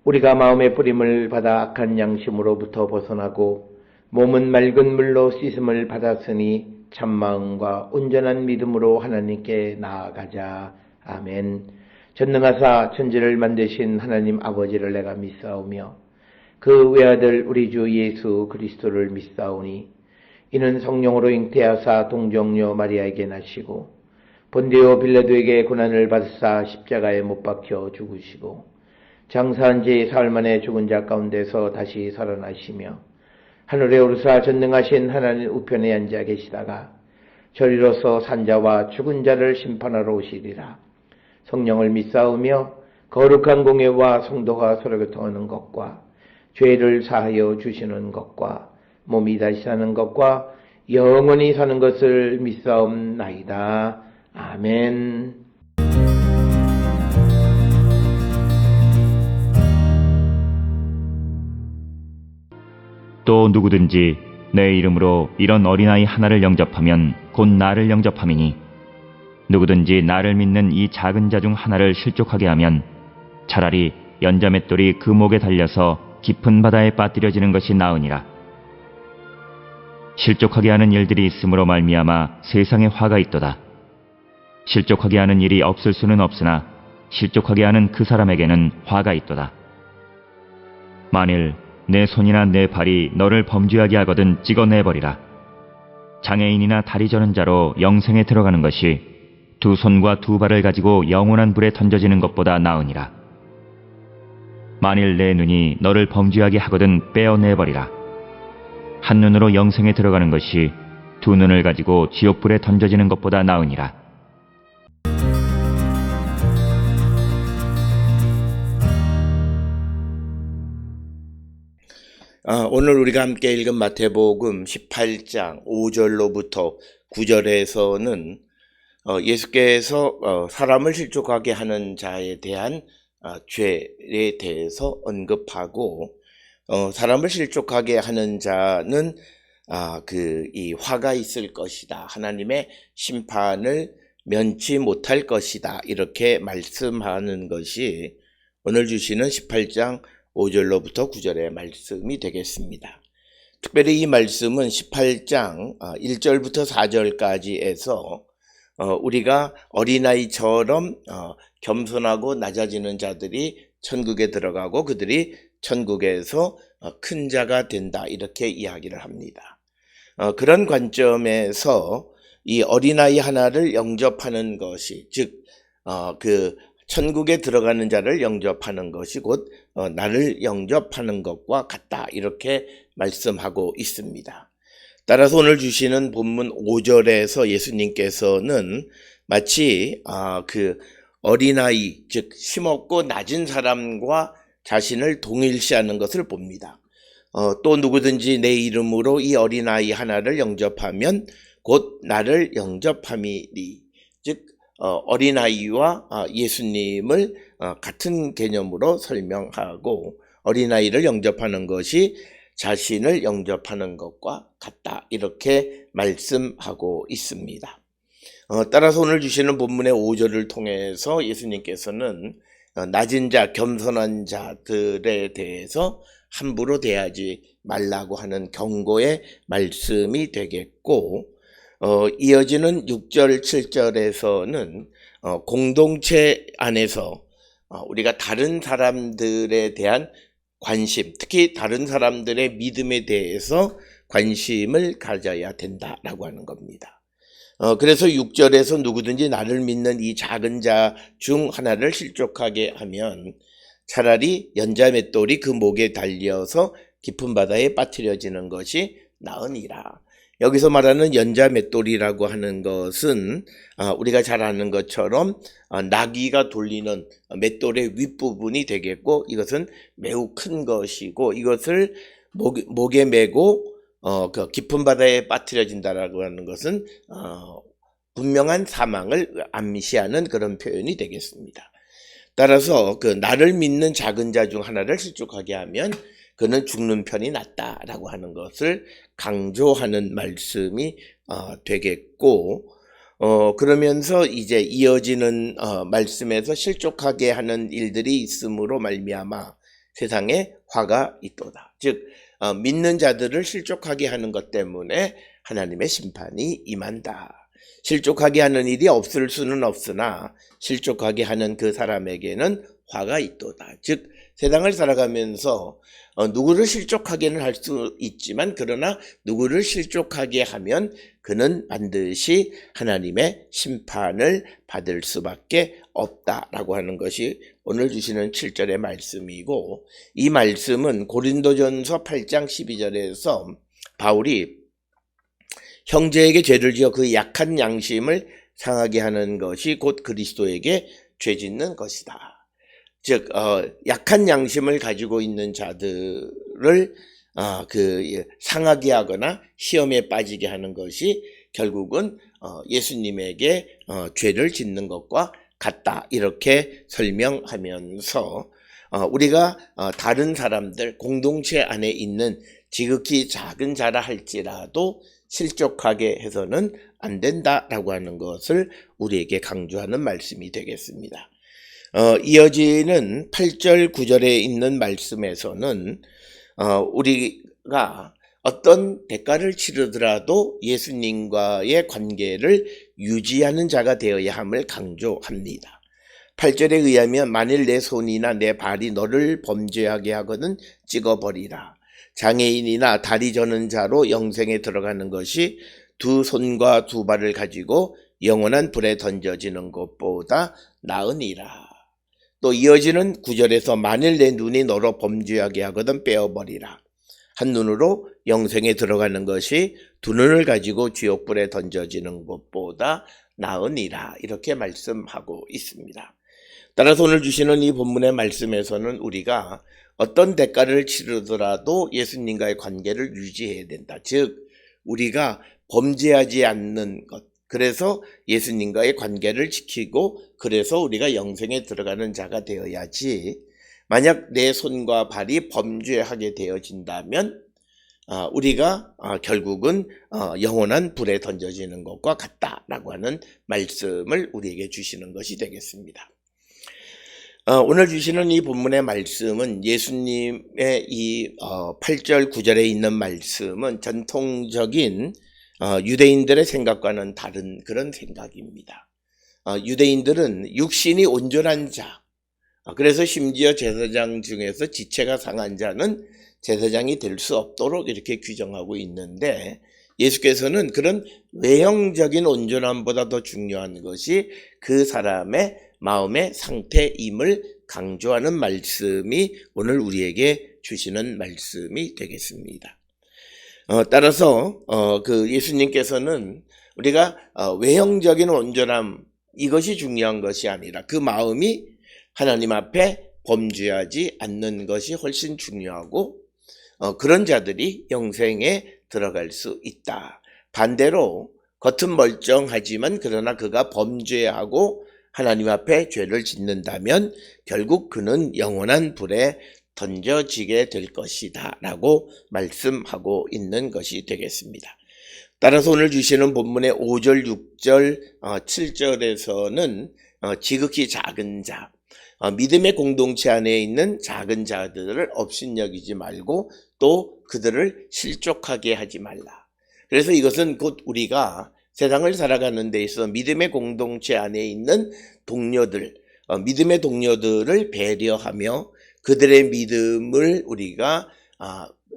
우리가 마음의 뿌림을 받아 악한 양심으로부터 벗어나고 몸은 맑은 물로 씻음을 받았으니 참마음과 온전한 믿음으로 하나님께 나아가자. 아멘. 전능하사 천지를 만드신 하나님 아버지를 내가 믿사오며 그 외아들 우리 주 예수 그리스도를 믿사오니 이는 성령으로 잉태하사 동정녀 마리아에게 나시고 본디오 빌라도에게 고난을 받으사 십자가에 못 박혀 죽으시고 장사한 지 사흘 만에 죽은 자 가운데서 다시 살아나시며 하늘에 오르사 전능하신 하나님 우편에 앉아 계시다가 저리로서 산자와 죽은 자를 심판하러 오시리라. 성령을 믿사오며 거룩한 공예와 성도가 서로 교통하는 것과 죄를 사하여 주시는 것과 몸이 다시 사는 것과 영원히 사는 것을 믿사옵나이다. 아멘. 또 누구든지 내 이름으로 이런 어린아이 하나를 영접하면 곧 나를 영접함이니 누구든지 나를 믿는 이 작은 자 중 하나를 실족하게 하면 차라리 연자맷돌이 그 목에 달려서 깊은 바다에 빠뜨려지는 것이 나으니라. 실족하게 하는 일들이 있음으로 말미암아 세상에 화가 있도다. 실족하게 하는 일이 없을 수는 없으나 실족하게 하는 그 사람에게는 화가 있도다. 만일 내 손이나 내 발이 너를 범죄하게 하거든 찍어내버리라. 장애인이나 다리 저는 자로 영생에 들어가는 것이 두 손과 두 발을 가지고 영원한 불에 던져지는 것보다 나으니라. 만일 내 눈이 너를 범죄하게 하거든 빼어내버리라. 한 눈으로 영생에 들어가는 것이 두 눈을 가지고 지옥불에 던져지는 것보다 나으니라. 오늘 우리가 함께 읽은 마태복음 18장 5절로부터 9절에서는 예수께서 사람을 실족하게 하는 자에 대한 죄에 대해서 언급하고 사람을 실족하게 하는 자는 이 화가 있을 것이다. 하나님의 심판을 면치 못할 것이다. 이렇게 말씀하는 것이 오늘 주시는 18장 5절로부터 9절의 말씀이 되겠습니다. 특별히 이 말씀은 18장 1절부터 4절까지에서 우리가 어린아이처럼 겸손하고 낮아지는 자들이 천국에 들어가고 그들이 천국에서 큰 자가 된다 이렇게 이야기를 합니다. 그런 관점에서 이 어린아이 하나를 영접하는 것이 즉 천국에 들어가는 자를 영접하는 것이 곧 나를 영접하는 것과 같다 이렇게 말씀하고 있습니다. 따라서 오늘 주시는 본문 5절에서 예수님께서는 마치 어린아이 즉 힘없고 낮은 사람과 자신을 동일시하는 것을 봅니다. 또 누구든지 내 이름으로 이 어린아이 하나를 영접하면 곧 나를 영접함이니 즉 어린아이와 예수님을 같은 개념으로 설명하고 어린아이를 영접하는 것이 자신을 영접하는 것과 같다 이렇게 말씀하고 있습니다. 따라서 오늘 주시는 본문의 5절을 통해서 예수님께서는 낮은 자, 겸손한 자들에 대해서 함부로 대하지 말라고 하는 경고의 말씀이 되겠고 이어지는 6절, 7절에서는 공동체 안에서 우리가 다른 사람들에 대한 관심, 특히 다른 사람들의 믿음에 대해서 관심을 가져야 된다라고 하는 겁니다. 그래서 6절에서 누구든지 나를 믿는 이 작은 자 중 하나를 실족하게 하면 차라리 연자맷돌이 그 목에 달려서 깊은 바다에 빠뜨려지는 것이 나으니라. 여기서 말하는 연자맷돌이라고 하는 것은 우리가 잘 아는 것처럼 나귀가 돌리는 맷돌의 윗부분이 되겠고 이것은 매우 큰 것이고 이것을 목에 메고 그 깊은 바다에 빠뜨려진다라고 하는 것은 분명한 사망을 암시하는 그런 표현이 되겠습니다. 따라서 나를 믿는 작은 자 중 하나를 실족하게 하면 그는 죽는 편이 낫다라고 하는 것을 강조하는 말씀이 되겠고 그러면서 이제 이어지는 말씀에서 실족하게 하는 일들이 있음으로 말미암아 세상에 화가 있도다. 즉 믿는 자들을 실족하게 하는 것 때문에 하나님의 심판이 임한다. 실족하게 하는 일이 없을 수는 없으나 실족하게 하는 그 사람에게는 화가 있도다. 즉 세상을 살아가면서 누구를 실족하게는 할 수 있지만 그러나 누구를 실족하게 하면 그는 반드시 하나님의 심판을 받을 수밖에 없다라고 하는 것이 오늘 주시는 7절의 말씀이고, 이 말씀은 고린도전서 8장 12절에서 바울이 형제에게 죄를 지어 그 약한 양심을 상하게 하는 것이 곧 그리스도에게 죄 짓는 것이다. 즉 약한 양심을 가지고 있는 자들을 상하게 하거나 시험에 빠지게 하는 것이 결국은 예수님에게 죄를 짓는 것과 같다, 이렇게 설명하면서 우리가 다른 사람들 공동체 안에 있는 지극히 작은 자라 할지라도 실족하게 해서는 안 된다라고 하는 것을 우리에게 강조하는 말씀이 되겠습니다. 이어지는 8절 9절에 있는 말씀에서는 우리가 어떤 대가를 치르더라도 예수님과의 관계를 유지하는 자가 되어야 함을 강조합니다. 8절에 의하면 만일 내 손이나 내 발이 너를 범죄하게 하거든 찍어버리라. 장애인이나 다리 저는 자로 영생에 들어가는 것이 두 손과 두 발을 가지고 영원한 불에 던져지는 것보다 나으니라. 또 이어지는 9절에서 만일 내 눈이 너로 범죄하게 하거든 빼어버리라. 한 눈으로 영생에 들어가는 것이 두 눈을 가지고 지옥불에 던져지는 것보다 나으니라. 이렇게 말씀하고 있습니다. 따라서 오늘 주시는 이 본문의 말씀에서는 우리가 어떤 대가를 치르더라도 예수님과의 관계를 유지해야 된다. 즉 우리가 범죄하지 않는 것, 그래서 예수님과의 관계를 지키고 그래서 우리가 영생에 들어가는 자가 되어야지, 만약 내 손과 발이 범죄하게 되어진다면 우리가 결국은 영원한 불에 던져지는 것과 같다라고 하는 말씀을 우리에게 주시는 것이 되겠습니다. 오늘 주시는 이 본문의 말씀은 예수님의 이 8절 9절에 있는 말씀은 전통적인 유대인들의 생각과는 다른 그런 생각입니다. 유대인들은 육신이 온전한 자, 그래서 심지어 제사장 중에서 지체가 상한 자는 제사장이 될 수 없도록 이렇게 규정하고 있는데, 예수께서는 그런 외형적인 온전함보다 더 중요한 것이 그 사람의 마음의 상태임을 강조하는 말씀이 오늘 우리에게 주시는 말씀이 되겠습니다. 따라서 그 예수님께서는 우리가 외형적인 온전함, 이것이 중요한 것이 아니라 그 마음이 하나님 앞에 범죄하지 않는 것이 훨씬 중요하고 그런 자들이 영생에 들어갈 수 있다. 반대로 겉은 멀쩡하지만 그러나 그가 범죄하고 하나님 앞에 죄를 짓는다면 결국 그는 영원한 불에 던져지게 될 것이다 라고 말씀하고 있는 것이 되겠습니다. 따라서 오늘 주시는 본문의 5절, 6절, 7절에서는 지극히 작은 자, 믿음의 공동체 안에 있는 작은 자들을 업신여기지 말고 또 그들을 실족하게 하지 말라. 그래서 이것은 곧 우리가 세상을 살아가는 데 있어서 믿음의 공동체 안에 있는 동료들, 믿음의 동료들을 배려하며 그들의 믿음을 우리가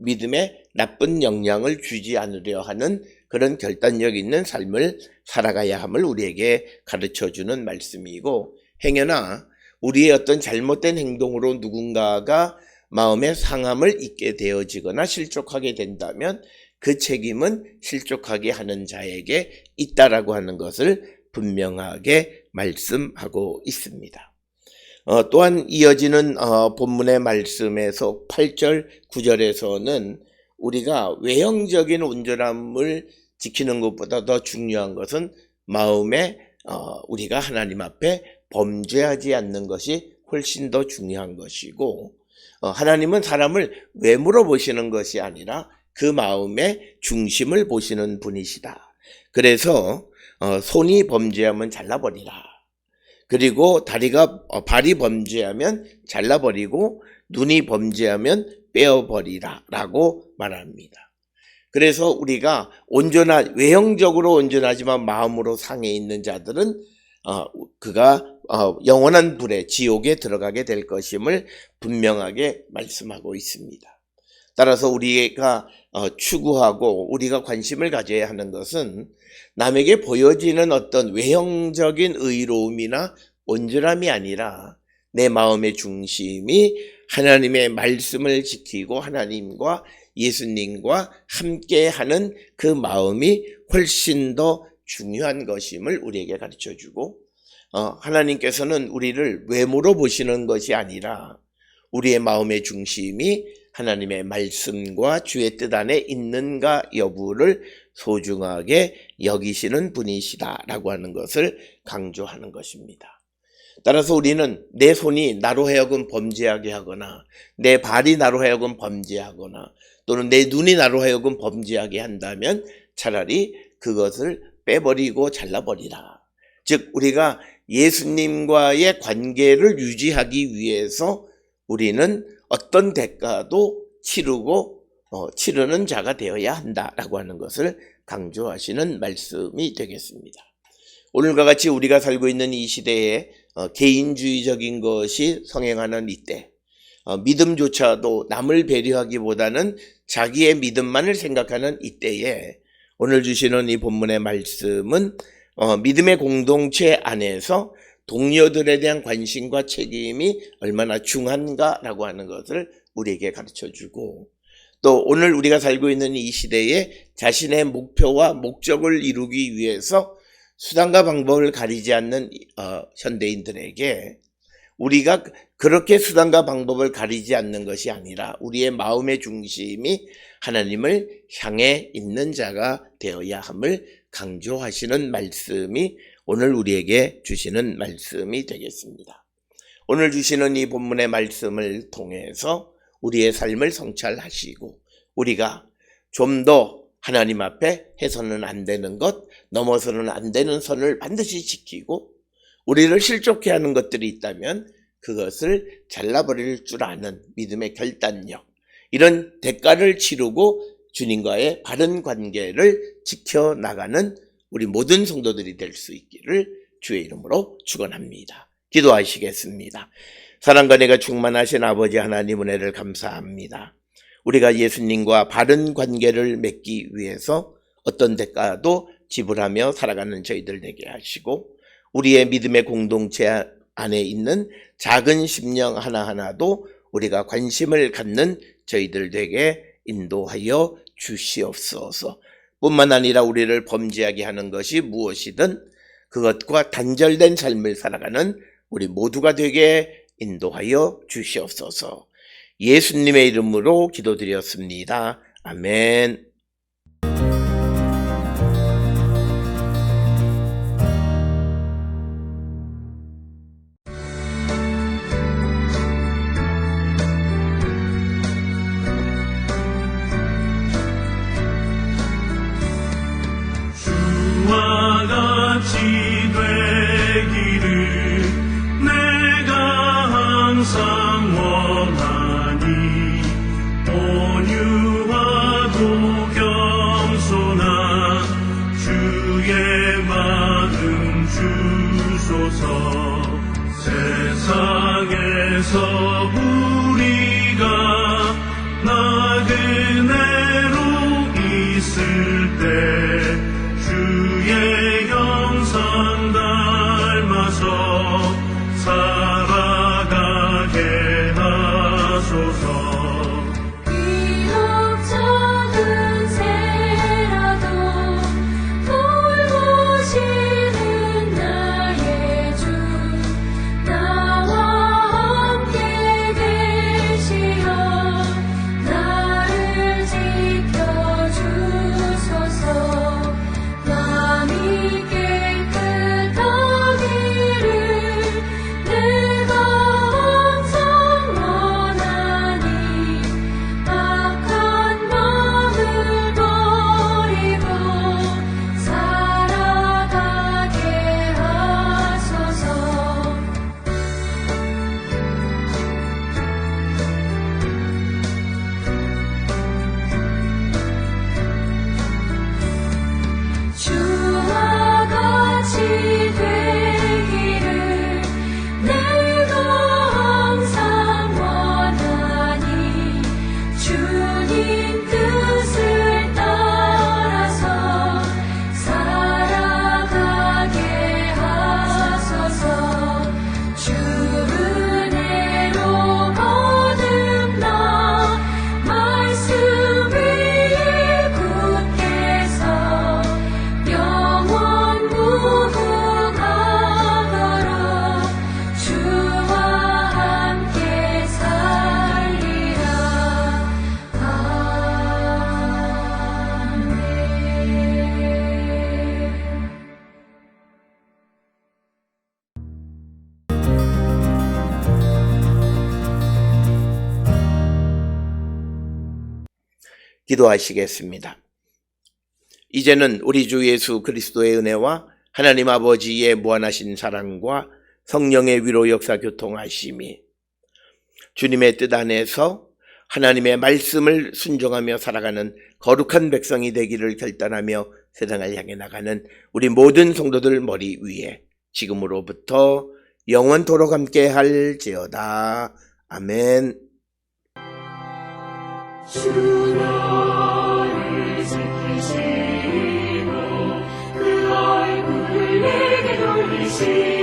믿음에 나쁜 영향을 주지 않으려 하는 그런 결단력 있는 삶을 살아가야 함을 우리에게 가르쳐주는 말씀이고, 행여나 우리의 어떤 잘못된 행동으로 누군가가 마음의 상함을 입게 되어지거나 실족하게 된다면 그 책임은 실족하게 하는 자에게 있다라고 하는 것을 분명하게 말씀하고 있습니다. 또한 이어지는 본문의 말씀에서 8절 9절에서는 우리가 외형적인 온전함을 지키는 것보다 더 중요한 것은 마음에 우리가 하나님 앞에 범죄하지 않는 것이 훨씬 더 중요한 것이고, 하나님은 사람을 외모로 보시는 것이 아니라 그 마음의 중심을 보시는 분이시다. 그래서 손이 범죄하면 잘라버리라. 그리고 발이 범죄하면 잘라버리고 눈이 범죄하면 빼어버리라 라고 말합니다. 그래서 우리가 외형적으로 온전하지만 마음으로 상해 있는 자들은 그가 영원한 불에 지옥에 들어가게 될 것임을 분명하게 말씀하고 있습니다. 따라서 우리가 추구하고 우리가 관심을 가져야 하는 것은 남에게 보여지는 어떤 외형적인 의로움이나 온전함이 아니라 내 마음의 중심이 하나님의 말씀을 지키고 하나님과 예수님과 함께하는 그 마음이 훨씬 더 중요한 것임을 우리에게 가르쳐주고 하나님께서는 우리를 외모로 보시는 것이 아니라 우리의 마음의 중심이 하나님의 말씀과 주의 뜻 안에 있는가 여부를 소중하게 여기시는 분이시다라고 하는 것을 강조하는 것입니다. 따라서 우리는 내 손이 나로 하여금 범죄하게 하거나 내 발이 나로 하여금 범죄하거나 또는 내 눈이 나로 하여금 범죄하게 한다면 차라리 그것을 빼버리고 잘라버리라. 즉 우리가 예수님과의 관계를 유지하기 위해서 우리는 어떤 대가도 치르는 자가 되어야 한다라고 하는 것을 강조하시는 말씀이 되겠습니다. 오늘과 같이 우리가 살고 있는 이 시대에 개인주의적인 것이 성행하는 이때 믿음조차도 남을 배려하기보다는 자기의 믿음만을 생각하는 이때에 오늘 주시는 이 본문의 말씀은 믿음의 공동체 안에서 동료들에 대한 관심과 책임이 얼마나 중요한가라고 하는 것을 우리에게 가르쳐주고 또 오늘 우리가 살고 있는 이 시대에 자신의 목표와 목적을 이루기 위해서 수단과 방법을 가리지 않는 현대인들에게 우리가 그렇게 수단과 방법을 가리지 않는 것이 아니라 우리의 마음의 중심이 하나님을 향해 있는 자가 되어야 함을 강조하시는 말씀이 오늘 우리에게 주시는 말씀이 되겠습니다. 오늘 주시는 이 본문의 말씀을 통해서 우리의 삶을 성찰하시고 우리가 좀 더 하나님 앞에 해서는 안 되는 것, 넘어서는 안 되는 선을 반드시 지키고 우리를 실족해 하는 것들이 있다면 그것을 잘라버릴 줄 아는 믿음의 결단력, 이런 대가를 치르고 주님과의 바른 관계를 지켜나가는 우리 모든 성도들이 될 수 있기를 주의 이름으로 축원합니다. 기도하시겠습니다. 사랑과 은혜가 충만하신 아버지 하나님 은혜를 감사합니다. 우리가 예수님과 바른 관계를 맺기 위해서 어떤 대가도 지불하며 살아가는 저희들 되게 하시고 우리의 믿음의 공동체 안에 있는 작은 심령 하나하나도 우리가 관심을 갖는 저희들 되게 인도하여 주시옵소서. 뿐만 아니라 우리를 범죄하게 하는 것이 무엇이든 그것과 단절된 삶을 살아가는 우리 모두가 되게 인도하여 주시옵소서. 예수님의 이름으로 기도드렸습니다. 아멘. 주와 같이 되기를 내가 항상 원하니 온유하고 겸손한 주의 마음 주소서. 세상에서 우리가 나그네로 있을 때 주의 형상 닮아서 살아가게 하소서. 비록 작은 새라도 돌보시는 나의 주 나와 함께 계시어 나를 지켜주소서. 기도하시겠습니다. 이제는 우리 주 예수 그리스도의 은혜와 하나님 아버지의 무한하신 사랑과 성령의 위로 역사 교통하심이 주님의 뜻 안에서 하나님의 말씀을 순종하며 살아가는 거룩한 백성이 되기를 결단하며 세상을 향해 나가는 우리 모든 성도들 머리 위에 지금으로부터 영원토록 함께 할지어다. 아멘. 주 너를 지키시고 그 얼굴을 내게 돌리시고